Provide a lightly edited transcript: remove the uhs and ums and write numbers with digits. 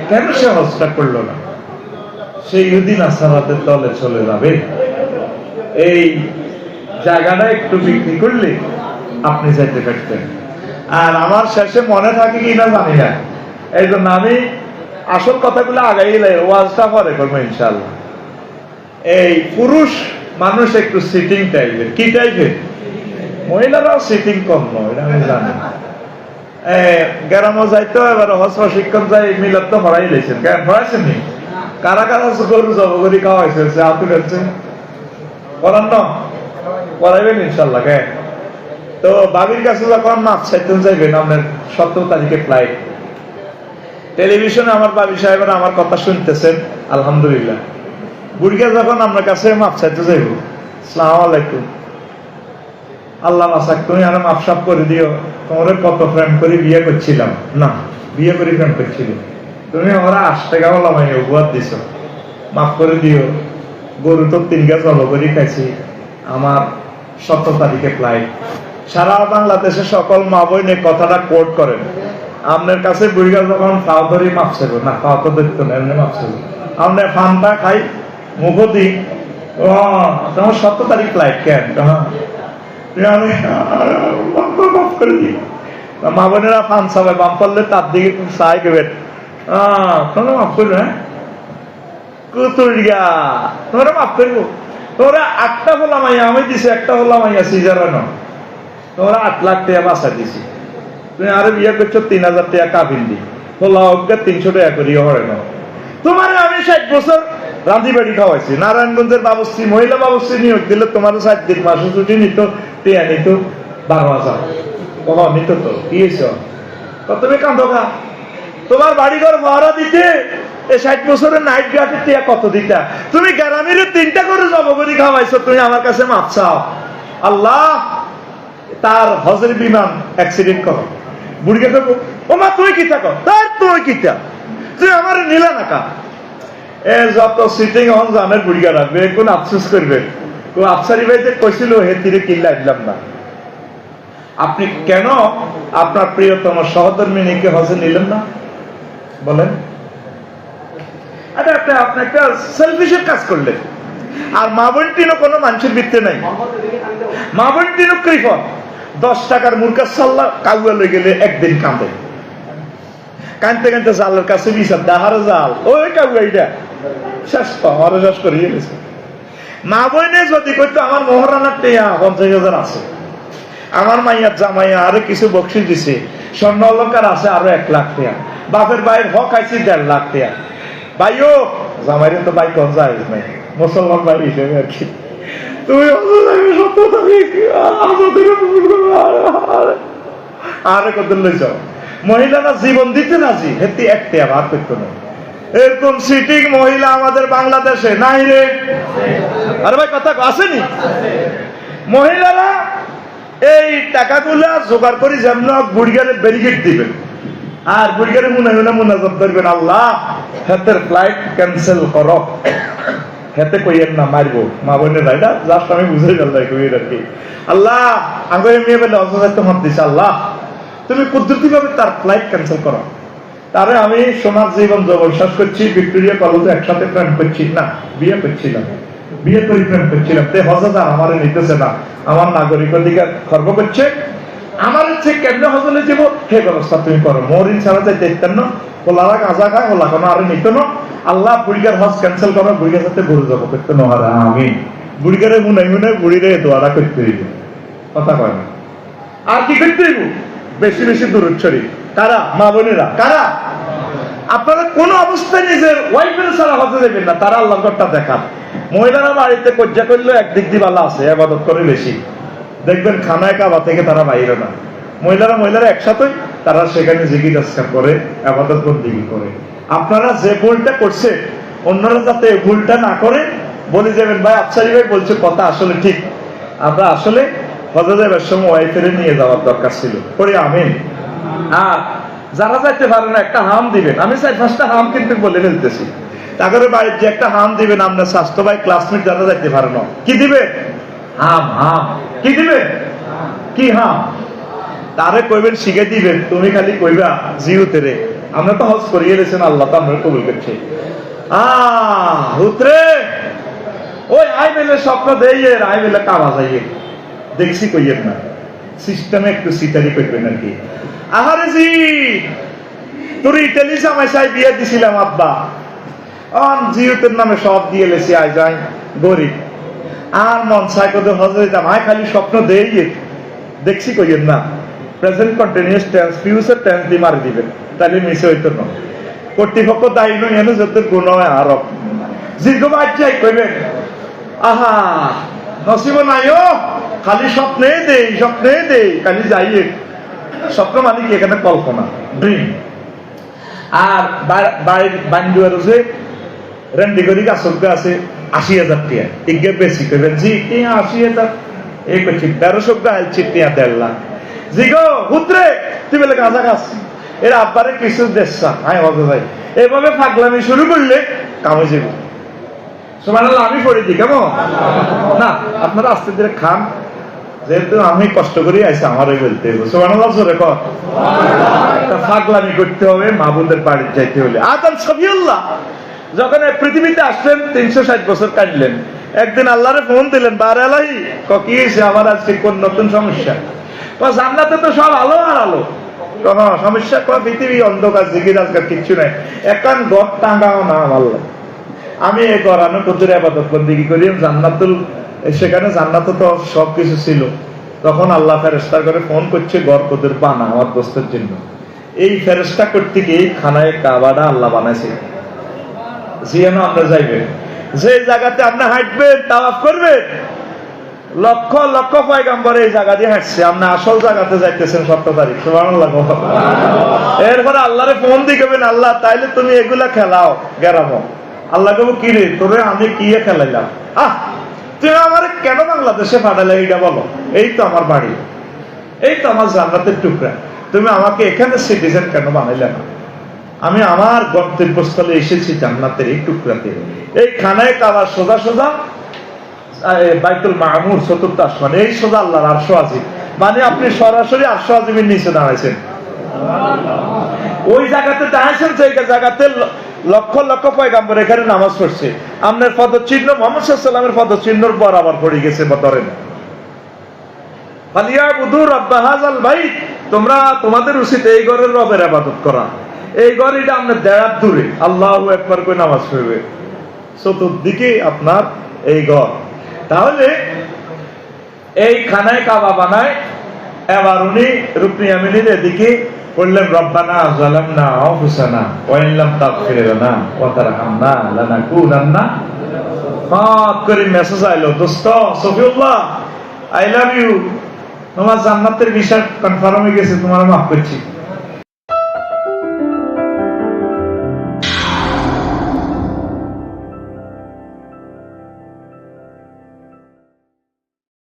কেন সে হজটা করলো না? সে ইহুদি নাসারাদের দলে চলে যাবে। এই জায়গাটা একটু বিক্রি করলে আপনি যাইতে পারতেন। আর আমার শেষে মনে থাকে কিনা জানি না, এই জন্য আমি আসল কথাগুলো আগাইলে ওয়াজটা পরে করবো ইনশাল্লাহ। এই পুরুষ মানুষ একটু সিটিং টাইপের। কি টাইপের? মহিলারাও সিটিং কম নয়, এটা আমি জানি। গ্রামও যাইতো, এবার হজ প্রশিক্ষণ যাই মিলাদ তো হরাই লেছেন। কেন হরাইছেন নি? কারা কারা গরু জবগরি খাওয়া হয়েছে আতু গেছে করান না করাইবেন ইনশাল্লাহ। কেন তো বাবির কাছে যখন মাছ চাইতেন যাইবেন, আপনার 17 তারিখে ফ্লাইট। টেলিভিশনে আমার বাবি সাহেবের আমার কথা শুনতেছেন, আলহামদুলিল্লাহ। বুড়িয়া যখন আপনার কাছে মাপ চাইতে যাইব, আসসালামু আলাইকুম, আল্লাহ মাসাক তুমি আর মাপ সাপ করে দিও, তোমার কত প্রেম করে বিয়ে করছিলাম না, বিয়ে করে প্রেম করছিল, তুমি আমরা 8 টাকা লামাই উপহার দিছ, মাফ করে দিও। গরু তো 3 গাছ জব করে খাইছি, আমার 17 তারিখে ফ্লাইট। সারা বাংলাদেশের সকল মা বোন কথাটা কোট করেন। আপনার কাছে বুড়িয়া যখন খাওয়া ধরি মাপ চাইব না, খাওয়া তো দেখতো না, এমনি মাপ চাইব। আপনি ফানটা খাই মুখ দিই, তোমার 17 তারিখ ফ্লাইট কেন? আমি মাফ করে দিই। মা বোনেরা ফান চাবে, বাম পড়লে তার দিকে চাই কেবেন, তোমরা মাফ করবে। হ্যাঁ কুতুরিয়া তোমরা মাফ করবো। তোমরা 8টা হলাম আমি দিছি, একটা হলাম সিজার ন, তোমরা 8 লাখ টাকা বাঁচা দিছি। তুমি আরো বিয়ে করছো 3000 টাকা কাবিন দি, হলা 300 টাকা করিও হয় না। তোমার আমি 60 বছর রাঁধি বাড়ি খাওয়াইছি। নারায়ণগঞ্জের বাবুশ্রী, মহিলা বাবুশ্রী নিয়োগ দিলে তোমার 7 দিন মাসে ছুটি নিত, টিয়া নিত 12,000 নিত। তো কি হয়েছ তুমি কান্দো খা? তোমার বাড়িঘর ভাড়া দিতে 60 বছরের নাইট গার্ডের টিয়া কত দিতা? তুমি গ্রামের 3টা করে জবগরি খাওয়াইছো, তুমি আমার কাছে মাপ চাও। আল্লাহ তার হজের বিমান অ্যাক্সিডেন্ট করো। বুড়িকে দেবো, ও মা তুমি কি থাকো, তার তুমি কি তা, তুমি আমার নিলা না কা? যত সিটিং হন জানের বুড়িয়া রাখবে, কোন আফসোস করবে, কোন আফসারি ভাইতে কইছিল হে তীরে কিল্লা দিলাম না। আপনি কেন আপনার প্রিয়তম সহধর্মিনীকে হজে নিলেন না বলেন? আপনি একটা সেলফিশের কাজ করলেন। আর মা বোন টিনও কোনো মানুষের ভিত্তি নাই। মা বোন টিনও কৃপণ। 10 টাকার মুরগা সাল্লা কাউয়া লয়ে গেলে একদিন কাঁদে, কানতে কানতে জালের কাছে বিচার দাহারে জাল, ওই কাউয়াইটা শেষ পাওয়ার শেষ করিয়ে গেছে। মা বোনে যদি করতো আমার মহারানার টেয়া 50,000 আছে, আমার মাইয়ার জামাইয়া আরো কিছু বকশিস দিছে, স্বর্ণ অলঙ্কার আছে আরো 1 লাখ টাকা, বাপের ভাইয়ের হক আইছি 1.5 লাখ টাকা। ভাইও জামাইরে তো ভাই কোন যায় নাই, মুসলমান ভাই হিসেবে আর কি। তুমি আরে কত লইছ? মহিলারা জীবন দিতে রাজি, হেতি একটা ভাত করতো না। এরকম সিটিং মহিলা আমাদের বাংলাদেশে নাই রে। আরে ভাই কথা আসেনি? মহিলারা এই টাকাগুলা জোগাড় করে যেমন বুড়িগারে ব্যারিকেড দিবেন, আর বুড়িগারে মনে হলে মোনাজাত করবেন, আল্লাহ হেতের ফ্লাইট ক্যান্সেল করো, হেতে কইয়েন না মারবো। মা বোনের রাইডা জাস্ট আমি বুঝে গেল আর কি। আল্লাহ আগে মেয়ে বলে অজায় তোমার দিছে, আল্লাহ তুমি কুদরতি ভাবে তার ফ্লাইট ক্যান্সেল করো। তারে আমি সোনার জীবন জবরদস্ত করছি, ভিক্টোরিয়া কলেজে একসাথে প্রেম করছি না, বিয়ে করছিলাম, বিয়ে করে প্রেম করছিলাম, তে হজা আমারে নিতেছে না, আমার নাগরিক অধিকার খর্ব করছে, আমার হচ্ছে কেমনে হজলে যাব হে ব্যবস্থা তুমি করো। মরিন ছাড়া যাই দেখতেন না, ওলারা গাঁজা খায়, ওলা কোনো আরো নিত না, আল্লাহ বুড়িগার হজ ক্যান্সেল করো, বুড়িগার সাথে গরু জব করতে নহারা আমি বুড়িগারে মুনাই মুনাই বুড়িরে দোয়ারা করতে দিব। কথা কয় না। আর কি করতে দিব? বেশি বেশি দূরত ছড়ি। কারা? মা বোনেরা। কারা? আপনারা কোন অবস্থায় নিজের ওয়াইফের ছাড়া হতে দেবেন না, তারা আল্লাহর ঘরটা দেখান। মহিলারা বাড়িতে কজ্জা করলেও একদিক দিয়ে ভালো আছে, আবাদত করে বেশি, দেখবেন খানায় কাবা থেকে তারা বাইরে না। মহিলারা একসাথে তারা সেখানে জিকির আজকার করে, আবাদত বন্দেগী করে। আপনারা যে ভুলটা করছে অন্যরা যাতে ভুলটা না করে বলে যাবেন, ভাই আফসারি ভাই বলছে কথা আসলে ঠিক, আমরা আসলে হজে যাবার সময় ওয়াইফের নিয়ে যাওয়ার দরকার ছিল। পরে আমিন। আর যারা যাইতে পারে না একটা হাম দিবেন, আমি 4-5টা হাম কিন্তু বলে ফেলতেছি, তাদের বাড়ির যে একটা হাম দিবেন, আপনার স্বাস্থ্য ভাই ক্লাসমেট যারা যাইতে পারে না, কি দিবে? হাম। হাম কি দিবে? কি হাম? তারে কইবেন শিখে দিবেন, তুমি খালি কইবা জিউতে রে আমরা তো হজ করিয়ে দিয়েছেন, আল্লাহ তো আমরা কবুল করছে। হুতরে ওই আই মেলে স্বপ্ন দেয়, আই মেলে কামা যাইয়ে দেখছি কইয়ের না, সিস্টেমে একটু সিটারি করবেন আর কি। আহারে জি তোর ইটালি জামাই চাই বিয়ে দিছিলাম আব্বা, জিউতের নামে সব দিয়ে লেছি, আই যাই গরিব আর মন চাই কত হজরে যাম, আয় খালি স্বপ্ন দেই দেখছি কইয়ের না। Present continuous tense future tense দিয়ে মারি দিবেন, তাহলে মিশে হইতো না। কর্তৃপক্ষ দায়ী নয় এনে যত গুণ হয় আরো দীর্ঘ বাচ্চাই কইবেন আহা নসিব নাইও, খালি স্বপ্নে দেই খালি যাইয়ে। স্বপ্ন মানে কি এখানে কল্পনা, ড্রিম। আর বান্ডুয়ার যে রেন্ডিগরি গাছক আছে 80,000 টাকা, এগে বেশি কইবেন জি 80,000 এই করছি 1300 টাকা চিটিয়া 1.5 লাখ। জি গো হুতরে তুই বলে গাঁজা গাছ এর আব্বারে কিছু দেশা হ্যাঁ হজে যাই, এভাবে ফাগলামি শুরু করলে কামে যাবে। সুবহানাল্লাহ, আমি পড়ে দিই কেমন না, আপনারা আস্তে ধীরে খান, যেহেতু আমি কষ্ট করে আইছি আমারই বলতে হবে। সুবহানাল্লাহ জোরে কর। ফাগলামি করতে হবে মাহবুদের বাড়ি যাইতে হলে। আদম শফিউল্লাহ যখন পৃথিবীতে আসলেন 360 বছর কাটলেন, একদিন আল্লাহরে ফোন দিলেন, বারে আলাহি কি হয়েছে আমার আজকে কোন নতুন সমস্যা? জান্নাতে তো সব আলো আর আলো, কোন সমস্যা পৃথিবী অন্ধকার জিগির আজকাল কিচ্ছু নাই, একান ঘর টাঙ্গাও না আল্লাহ। আমি এই গরানো কদুর ইবাদত বন্দেগী করি জান্নাতুল, সেখানে জান্নাতে তো সবকিছু ছিল। তখন আল্লাহ ফেরেশতা করে ফোন করছে ঘর কদুর বানা আমার দোস্তের জন্য। এই ফেরেশতা করতে গিয়ে খানায় কাবাটা আল্লাহ বানাইছে, যেন আমরা যাইবেন, যে জায়গাতে আপনি হাঁটবেন তাওয়াফ করবেন, লক্ষ লক্ষ পয়গম্বর এই জায়গা দিয়ে হাঁটছে, আপনি আসল জায়গাতে যাইতেছেন 17 তারিখ। সুবহানাল্লাহ। এরপরে আল্লাহরে ফোন দিয়ে কবেন আল্লাহ তাইলে তুমি এগুলা খেলাও গেরামো। আল্লাহ কব কি রে তোরে আমি কি খেলাইলাম, তুমি আমার কেন বাংলাদেশে পাঠালে এইটা বলো, এই তো আমার বাড়ি, এই তো আমার জান্নাতের টুকরা, তুমি আমাকে এখানে সিটিজেন কেন বানাইলে না? আমি আমার গন্তব্যস্থলে এসেছি জান্নাতের এই টুকরাতে। এই খানায় কাবার সোজা সোজা বাইতুল মামুর ৪র্থ আসমান, এই সোজা আল্লাহর আরশ আজিম, মানে আপনি সরাসরি আরশ আজিমের নিচে দাঁড়াইছেন। ওই জায়গাতে দাঁড়াইছেন, যে জায়গাতে লক্ষ লক্ষ পয়গাম্বর এখানে নামাজ পড়ছে, আপনার পদচিহ্ন মুহাম্মদ সাল্লাল্লাহু আলাইহি ওয়াসাল্লামের পদচিহ্নর বরাবর পড়ে গেছে বদরে। ফালিয়াবুদু রাব্ব হাযাল বাইত, তোমরা তোমাদের উচিত এই ঘরের রবের ইবাদত করা। এই ঘর এটা আপনার দেড়াত দূরে, আল্লাহু আকবার করে নামাজ পড়বে, চতুর্দিকে আপনার এই ঘর। তাহলে এই খানায় কাবা বানায়, এবার উনি রুকনি ইয়ামিনের এদিকে বললেন রব্বানা যালামনা আনফুসানা ওয়া ইন লাম তাগফির লানা ওয়া তারহামনা লানাকুনান্না। হঠাৎ করে মেসেজ আইলো, দোস্ত সফিউল্লাহ আই লাভ ইউ, তোমার জান্নাতের বিষয় কনফার্ম হয়ে গেছে, তোমার মাফ করছি।